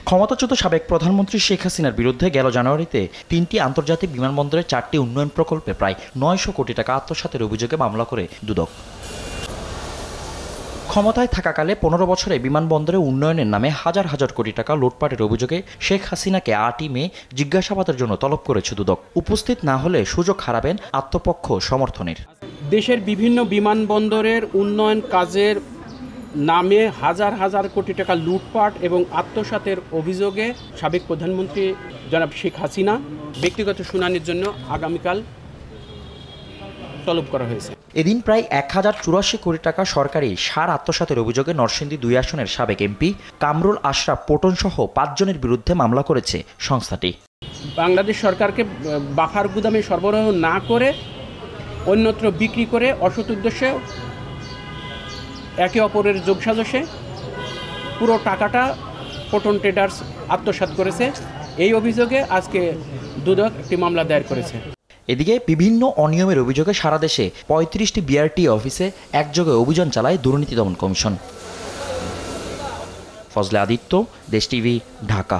ক্ষমতাচ্যুত সাবেক প্রধানমন্ত্রী শেখ হাসিনার বিরুদ্ধে গেল জানুয়ারিতে ৩টি আন্তর্জাতিক বিমানবন্দরের ৪টি উন্নয়ন প্রকল্পে প্রায় ৯০০ কোটি টাকা আত্মসাতের অভিযোগে মামলা করে দুদক। ক্ষমতায় থাকাকালে ১৫ বছরে বিমানবন্দরে উন্নয়নের নামে হাজার হাজার কোটি টাকা লুটপাটের অভিযোগে শেখ হাসিনাকে ৮ই মে জিজ্ঞাসাবাদের জন্য তলব করেছে দুদক। উপস্থিত না হলে সুযোগ হারাবেন আত্মপক্ষ সমর্থনের। দেশের বিভিন্ন বিমানবন্দরের উন্নয়ন কাজের নামে হাজার হাজার কোটি টাকা লুটপাট এবং আত্মসাতের অভিযোগে সাবেক প্রধানমন্ত্রী জনাব শেখ হাসিনা ব্যক্তিগত শুনানির জন্য আগামীকাল তলব করা হয়েছে। এদিন প্রায় ১,০৮৪ কোটি টাকা সরকারি সার আত্মসাতের অভিযোগে নরসিংদী ২ আসনের সাবেক এমপি কামরুল আশরাফ পটন সহ ৫ জনের বিরুদ্ধে মামলা করেছে সংস্থাটি। বাংলাদেশ সরকারকে বাফার গুদামে সরবরাহ না করে অন্যত্র বিক্রি করে অসৎ উদ্দেশ্যে একে অপরের যোগসাজশে পুরো টাকাটা পটন ট্রেডার্স আত্মসাৎ করেছে। এই অভিযোগে আজকে দুদক একটি মামলা দায়ের করেছে। এদিকে বিভিন্ন অনিয়মের অভিযোগে সারা দেশে ৩৫টি বিআরটি অফিসে একযোগে অভিযান চালায় দুর্নীতি দমন কমিশন। ফজলে আদিত্য, দেশ টিভি, ঢাকা।